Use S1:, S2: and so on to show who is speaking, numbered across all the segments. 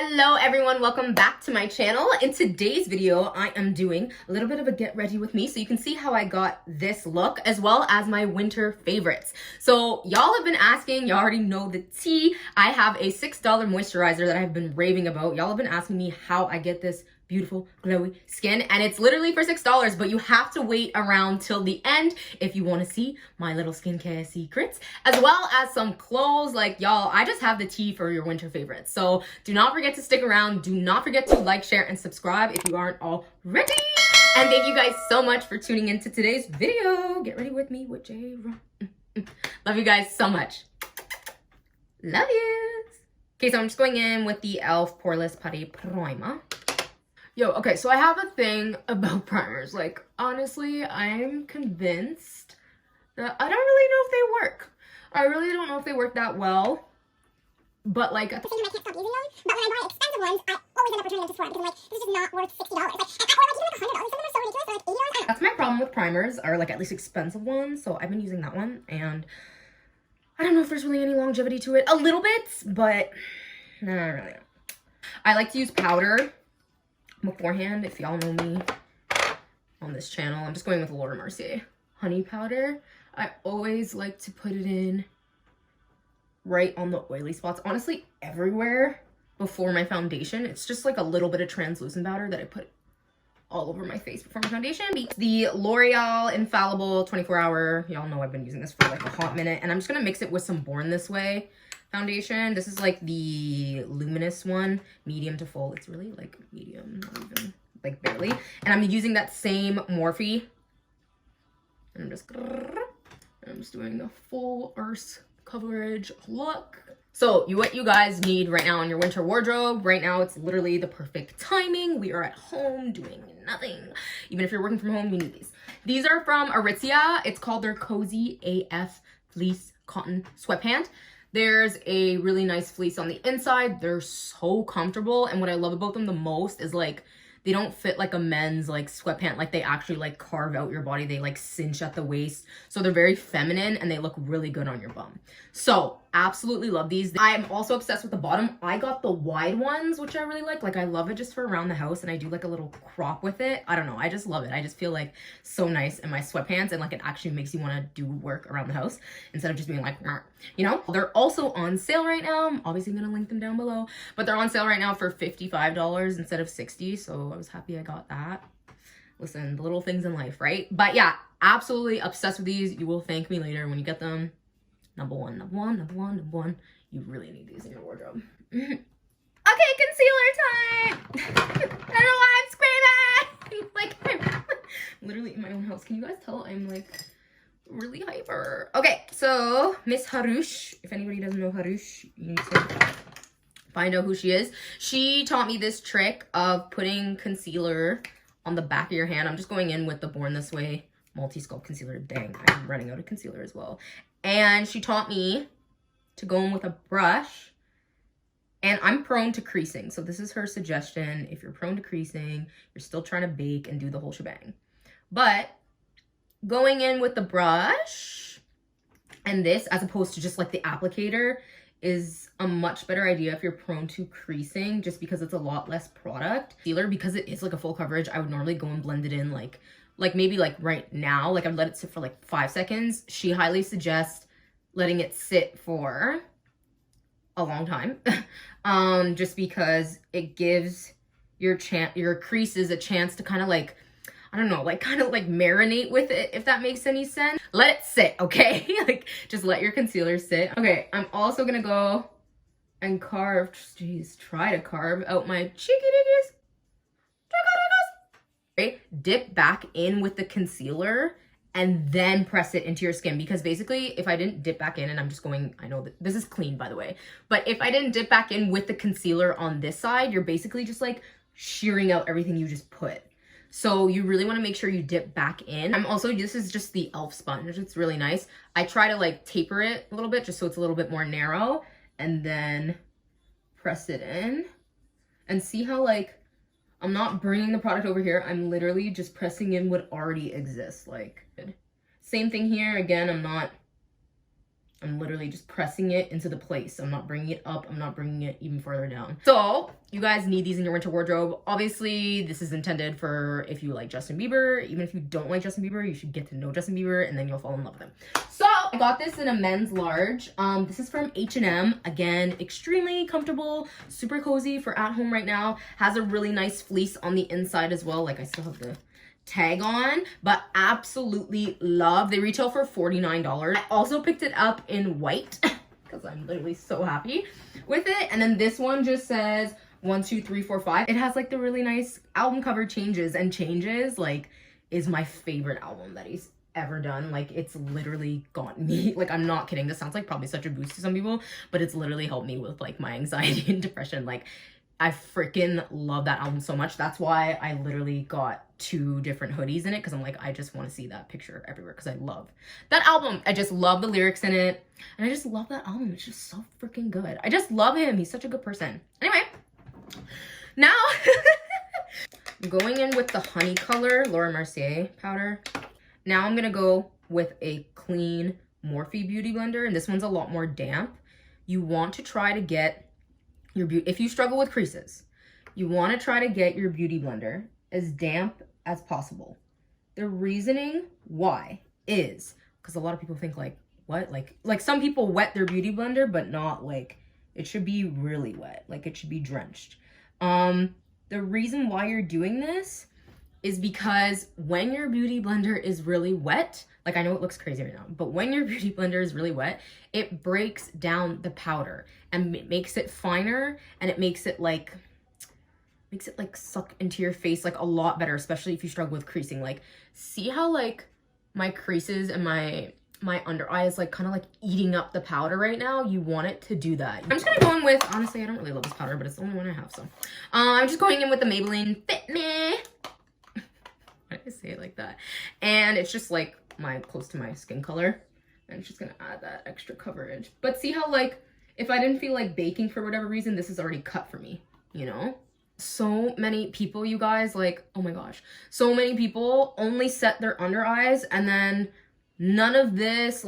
S1: Hello everyone, welcome back to my channel. In today's video, I am doing a little bit of a get ready with me so you can see how I got this look as well as my winter favorites. So y'all have been asking, you already know the tea. I have a $6 moisturizer that I've been raving about. Y'all have been asking me how I get this beautiful glowy skin, and it's literally for $6, but you have to wait around till the end if you want to see my little skincare secrets, as well as some clothes. Like y'all, I just have the tea for your winter favorites, so do not forget to stick around. Do not forget to like, share, and subscribe if you aren't already. And thank you guys so much for tuning into today's video. Get ready with me with Jayrawhhh. Love you guys so much. Love you. Okay, so I'm just going in with the e.l.f. Poreless Putty Primer. Yo, okay, so I have a thing about primers. Like, honestly, I'm convinced that I don't really know if they work. I really don't know if they work that well. But, like, I can't stop using them. But when I buy expensive ones, I always end up returning them to Sephora because I'm like, this is just not worth $60. Like, or like even like $100. Some of them are so ridiculous. They're like $80. That's my problem with primers, or like at least expensive ones. So I've been using that one, and I don't know if there's really any longevity to it. A little bit, but no, not really. I like to use powder beforehand. If y'all know me on this channel, I'm just going with Laura Mercier honey powder. I always like to put it in right on the oily spots, honestly everywhere before my foundation. It's just like a little bit of translucent powder that I put all over my face before my foundation. The L'Oreal Infallible 24-hour, y'all know I've been using this for like a hot minute, and I'm just gonna mix it with some Born This Way foundation. This is like the luminous one, medium to full. It's really like medium, not even like barely. And I'm using that same Morphe, and I'm just doing the full earth coverage look. So what you guys need right now in your winter wardrobe, right now it's literally the perfect timing. We are at home doing nothing. Even if you're working from home, you need these. These are from Aritzia. It's called their Cozy AF Fleece Cotton Sweatpant. There's a really nice fleece on the inside. They're so comfortable, and what I love about them the most is like they don't fit like a men's like sweatpant. Like they actually like carve out your body. They like cinch at the waist, so they're very feminine and they look really good on your bum. So absolutely love these. I'm also obsessed with the bottom. I got the wide ones, which I really like. Like I love it just for around the house, and I do like a little crop with it. I don't know, I just love it. I just feel like so nice in my sweatpants, and like it actually makes you want to do work around the house instead of just being like, you know. They're also on sale right now. I'm obviously gonna link them down below, but they're on sale right now for $55 instead of $60, so I was happy I got that. Listen, the little things in life, right? But yeah, absolutely obsessed with these. You will thank me later when you get them. Number one. You really need these in your wardrobe. Okay, concealer time. I don't know why I'm screaming. Like I'm literally in my own house. Can you guys tell I'm like really hyper? Okay, so Miss Harush. If anybody doesn't know Harush, you need to find out who she is. She taught me this trick of putting concealer on the back of your hand. I'm just going in with the Born This Way Multi-Sculpt Concealer. Dang, I'm running out of concealer as well. And she taught me to go in with a brush, and I'm prone to creasing. So this is her suggestion. If you're prone to creasing, you're still trying to bake and do the whole shebang. But going in with the brush and this, as opposed to just like the applicator, is a much better idea if you're prone to creasing, just because it's a lot less product. Concealer, because it is like a full coverage, I would normally go and blend it in like maybe like right now. Like I'd let it sit for like 5 seconds. She highly suggests letting it sit for a long time. Just because it gives your creases a chance to kind of like, I don't know, like kind of like marinate with it, if that makes any sense. Let it sit, okay? Like just let your concealer sit. Okay, I'm also gonna go and try to carve out my cheeky diggies. Okay, dip back in with the concealer and then press it into your skin, because basically if I didn't dip back in, and I'm just going, I know that this is clean by the way, but if I didn't dip back in with the concealer on this side, you're basically just like shearing out everything you just put. So you really want to make sure you dip back in. This is just the e.l.f. sponge. It's really nice. I try to like taper it a little bit just so it's a little bit more narrow, and then press it in, and see how like I'm not bringing the product over here. I'm literally just pressing in what already exists. Like same thing here. Again, I'm not I'm literally just pressing it into the place. I'm not bringing it up. I'm not bringing it even further down. So you guys need these in your winter wardrobe. Obviously, this is intended for if you like Justin Bieber. Even if you don't like Justin Bieber, you should get to know Justin Bieber and then you'll fall in love with him. So I got this in a men's large. This is from H&M. Again, extremely comfortable, super cozy for at home right now. Has a really nice fleece on the inside as well. Like I still have the tag on, but absolutely love. They retail for $49. I also picked it up in white because I'm literally so happy with it. And then this one just says 1, 2, 3, 4, 5. It has like the really nice album cover changes, and Changes like is my favorite album that he's ever done. Like it's literally got me, like I'm not kidding, this sounds like probably such a boost to some people, but it's literally helped me with like my anxiety and depression. Like I freaking love that album so much. That's why I literally got 2 different hoodies in it, because I'm like, I just want to see that picture everywhere because I love that album. I just love the lyrics in it, and I just love that album. It's just so freaking good. I just love him. He's such a good person. Anyway, now I'm going in with the honey color Laura Mercier powder. Now I'm gonna go with a clean Morphe beauty blender, and this one's a lot more damp. You want to try to get your beauty, if you struggle with creases, you want to try to get your beauty blender as damp as possible. The reasoning why is because a lot of people think like, what? Like some people wet their beauty blender, but not like, it should be really wet. Like it should be drenched. The reason why you're doing this is because when your beauty blender is really wet, like I know it looks crazy right now, but when your beauty blender is really wet, it breaks down the powder and it makes it finer, and it makes it like suck into your face like a lot better, especially if you struggle with creasing. Like see how like my creases and my under eye is like kind of like eating up the powder right now? You want it to do that. I'm just gonna go in with, honestly, I don't really love this powder, but it's the only one I have, so I'm just going in with the Maybelline Fit Me. Why did I say it like that? And it's just like close to my skin color, and it's just gonna add that extra coverage. But see how like if I didn't feel like baking for whatever reason, this is already cut for me, you know? So many people, you guys, like, oh my gosh, so many people only set their under eyes and then none of this,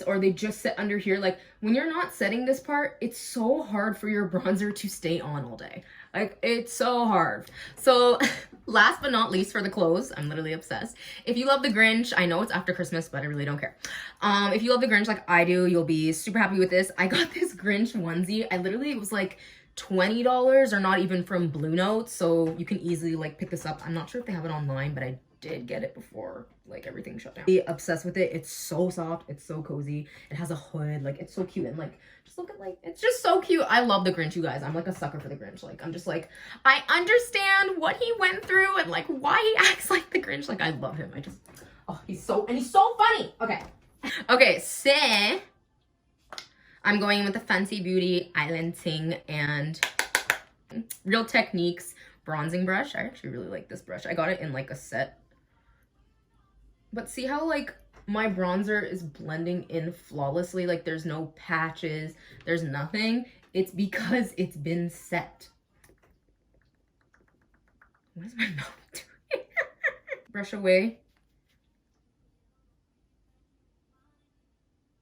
S1: or they just sit under here. Like when you're not setting this part, it's so hard for your bronzer to stay on all day. Like it's so hard. So last but not least, for the clothes, I'm literally obsessed. If you love the Grinch, I know it's after Christmas, but I really don't care. If you love the Grinch like I do, you'll be super happy with this. I got this Grinch onesie. It was like $20 or not even from Blue Note, so you can easily like pick this up. I'm not sure if they have it online, but I did get it before like everything shut down. I'm obsessed with it. It's so soft, it's so cozy, it has a hood, like it's so cute, and like just look at like it's just so cute. I love the Grinch, you guys. I'm like a sucker for the Grinch. Like I'm just like, I understand what he went through and like why he acts like the Grinch. Like I love him. I just, oh, he's so funny. Okay, so I'm going in with the Fenty Beauty Island Ting and Real Techniques bronzing brush. I actually really like this brush. I got it in like a set. But see how like my bronzer is blending in flawlessly? Like there's no patches, there's nothing. It's because it's been set. What is my mouth doing? Brush away.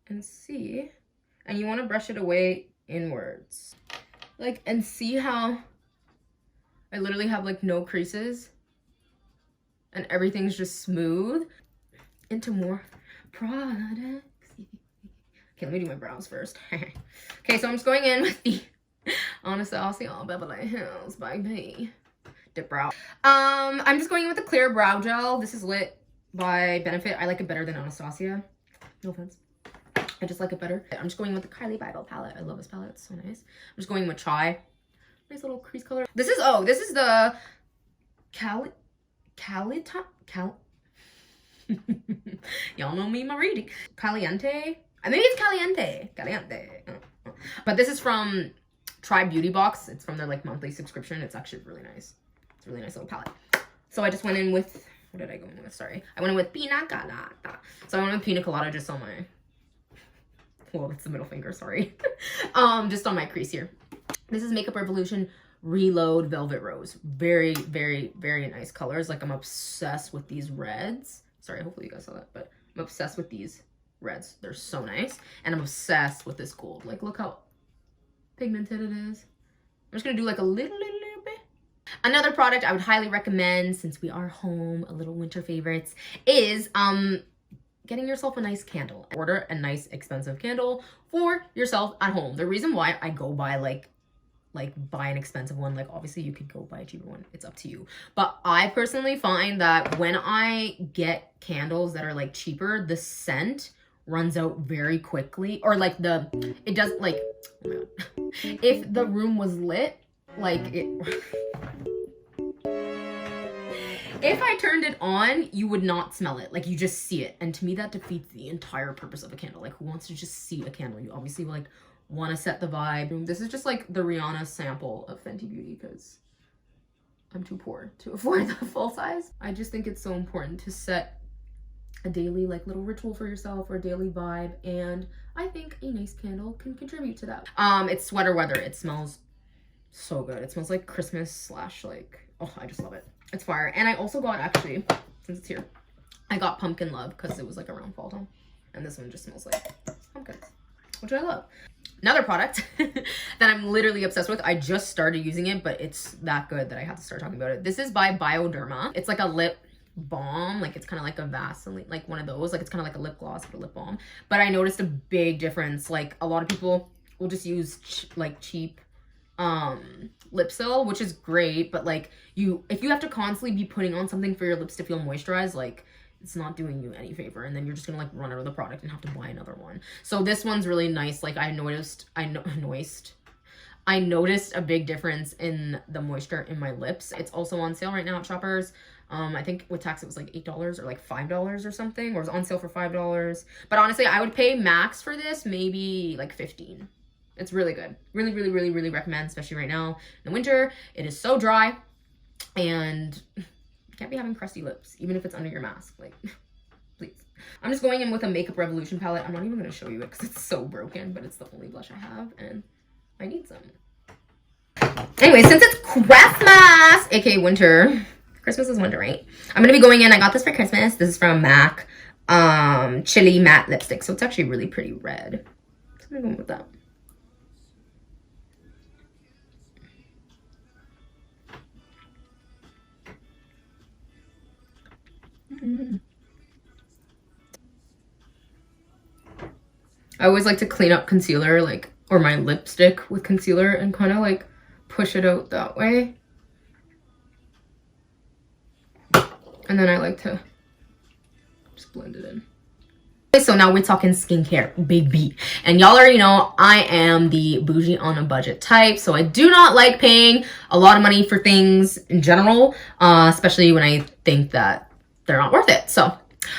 S1: And see. And you want to brush it away inwards. Like, and see how I literally have like no creases and everything's just smooth. Into more products. Okay, let me do my brows first. Okay, so I'm just going in with the Anastasia Beverly Hills by B Dip Brow. I'm just going in with the clear brow gel. This is lit by Benefit. I like it better than Anastasia. No offense. I just like it better. I'm just going with the Kylie Bible palette. I love this palette. It's so nice. I'm just going with Chai. Nice little crease color. This is the y'all know me, my reading. Caliente. I think it's Caliente. But this is from Try Beauty Box. It's from their like monthly subscription. It's actually really nice. It's a really nice little palette. So I just went in with, what did I go in with? Sorry. I went in with Pina Colada. So I went with Pina Colada just on my, well, it's the middle finger, sorry. Just on my crease here. This is Makeup Revolution Reload Velvet Rose. Very, very, very nice colors. Like I'm obsessed with these reds. Sorry, hopefully you guys saw that, but I'm obsessed with these reds. They're so nice. And I'm obsessed with this gold. Like, look how pigmented it is. I'm just gonna do like a little bit. Another product I would highly recommend, since we are home, a little winter favorites, is getting yourself a nice candle. Order a nice expensive candle for yourself at home. The reason why I go buy like buy an expensive one, like obviously you could go buy a cheaper one, it's up to you, but I personally find that when I get candles that are like cheaper, the scent runs out very quickly, or like it does, like, oh my god, if the room was lit, like if I turned it on, you would not smell it. Like, you just see it. And to me, that defeats the entire purpose of a candle. Like, who wants to just see a candle? You obviously, like, want to set the vibe. This is just, like, the Rihanna sample of Fenty Beauty because I'm too poor to afford the full size. I just think it's so important to set a daily, like, little ritual for yourself or a daily vibe. And I think a nice candle can contribute to that. It's sweater weather. It smells so good. It smells like Christmas / like, oh, I just love it. It's fire. And I also got, actually, since it's here, I got Pumpkin Love because it was like around fall time. And this one just smells like pumpkins, which I love. Another product that I'm literally obsessed with. I just started using it, but it's that good that I have to start talking about it. This is by Bioderma. It's like a lip balm. Like, it's kind of like a Vaseline, like one of those. Like, it's kind of like a lip gloss, but a lip balm. But I noticed a big difference. Like, a lot of people will just use cheap lip seal, which is great, but like if you have to constantly be putting on something for your lips to feel moisturized, like, it's not doing you any favor, and then you're just gonna like run out of the product and have to buy another one. So this one's really nice. Like, I noticed a big difference in the moisture in my lips. It's also on sale right now at Shoppers. I think with tax it was like $8 or like $5 or something, or it was on sale for $5. But honestly, I would pay max for this maybe like $15. It's really good. Really, really, really, really recommend, especially right now in the winter. It is so dry, and you can't be having crusty lips, even if it's under your mask. Like, please. I'm just going in with a Makeup Revolution palette. I'm not even going to show you it because it's so broken, but it's the only blush I have, and I need some. Anyway, since it's Christmas, aka winter. Christmas is winter, right? I'm going to be going in. I got this for Christmas. This is from MAC. Chili Matte Lipstick. So it's actually really pretty red. So I'm going to go in with that. I always like to clean up concealer, like, or my lipstick with concealer, and kind of like push it out that way. And then I like to just blend it in. Okay, so now we're talking skincare, baby. And y'all already know I am the bougie on a budget type, so I do not like paying a lot of money for things in general, especially when I think that they're not worth it. So,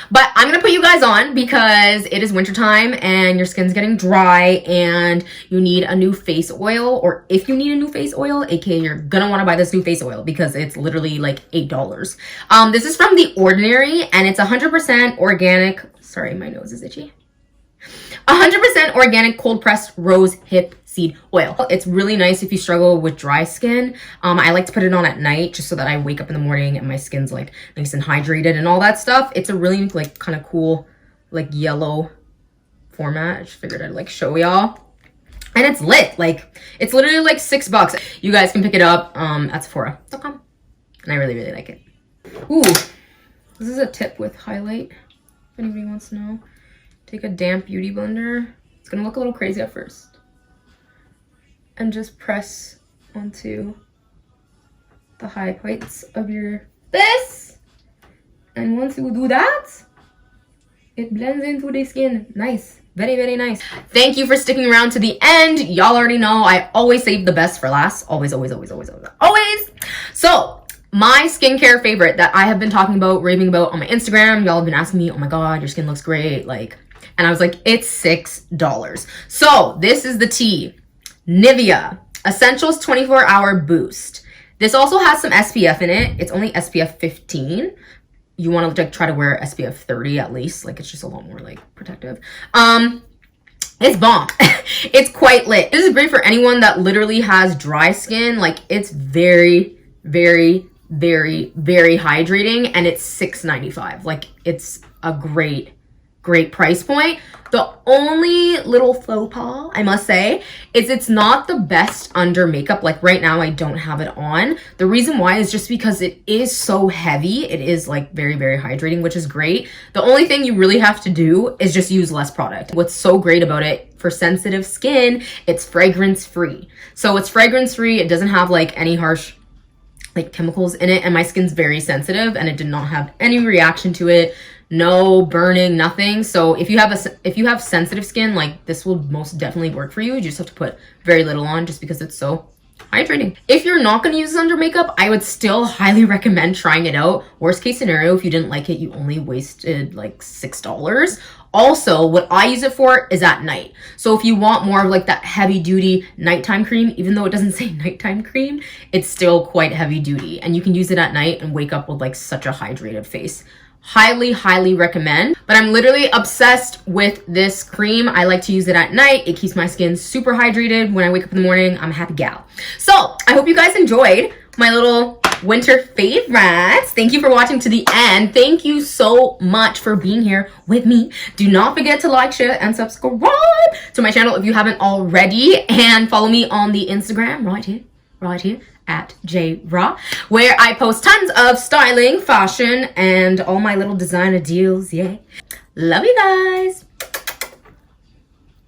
S1: but I'm gonna put you guys on because it is wintertime and your skin's getting dry and you need a new face oil, or if you need a new face oil, aka you're gonna want to buy this new face oil because it's literally like $8. This is from The Ordinary and it's 100% organic. Sorry, my nose is itchy. 100% organic cold pressed rose hip seed oil. It's really nice if you struggle with dry skin. I like to put it on at night just so that I wake up in the morning and my skin's like nice and hydrated and all that stuff. It's a really like kind of cool like yellow format. I just figured I'd like show y'all. And it's lit. Like, it's literally like $6. You guys can pick it up at Sephora.com. And I really, really like it. Ooh, this is a tip with highlight, if anybody wants to know. Take a damp beauty blender. It's gonna look a little crazy at first. And just press onto the high points of your face. And once you do that, it blends into the skin. Nice. Very, very nice. Thank you for sticking around to the end. Y'all already know I always save the best for last. Always, always, always, always, always, always. So, my skincare favorite that I have been talking about, raving about on my Instagram. Y'all have been asking me, oh my god, your skin looks great. Like, and I was like, it's $6. So, this is the tea. Nivea Essentials 24-Hour Boost. This also has some SPF in it. It's only SPF 15. You want to like try to wear SPF 30 at least. Like, it's just a lot more like protective. It's bomb. It's quite lit. This is great for anyone that literally has dry skin. Like, it's very, very, very, very hydrating, and it's $6.95. Like, it's a great great price point. The only little faux pas, I must say, is it's not the best under makeup. Like right now, I don't have it on. The reason why is just because it is so heavy. It is like very, very hydrating, which is great. The only thing you really have to do is just use less product. What's so great about it, for sensitive skin, it's fragrance free. So it's fragrance free. It doesn't have like any harsh like chemicals in it, and my skin's very sensitive and it did not have any reaction to it. No burning, nothing. So if you have sensitive skin, like this will most definitely work for you. You just have to put very little on just because it's so hydrating. If you're not going to use this under makeup, I would still highly recommend trying it out. Worst case scenario, if you didn't like it, you only wasted like $6. Also, what I use it for is at night. So if you want more of like that heavy duty nighttime cream, even though it doesn't say nighttime cream, it's still quite heavy duty. And you can use it at night and wake up with like such a hydrated face. Highly, highly recommend. But I'm literally obsessed with this cream. I like to use it at night. It keeps my skin super hydrated. When I wake up in the morning, I'm a happy gal. So I hope you guys enjoyed my little winter favorites. Thank you for watching to the end. Thank you so much for being here with me. Do not forget to like, share, and subscribe to my channel if you haven't already. And follow me on the Instagram right here at Jayrawhhh, where I post tons of styling, fashion, and all my little designer deals. Yeah. Love you guys.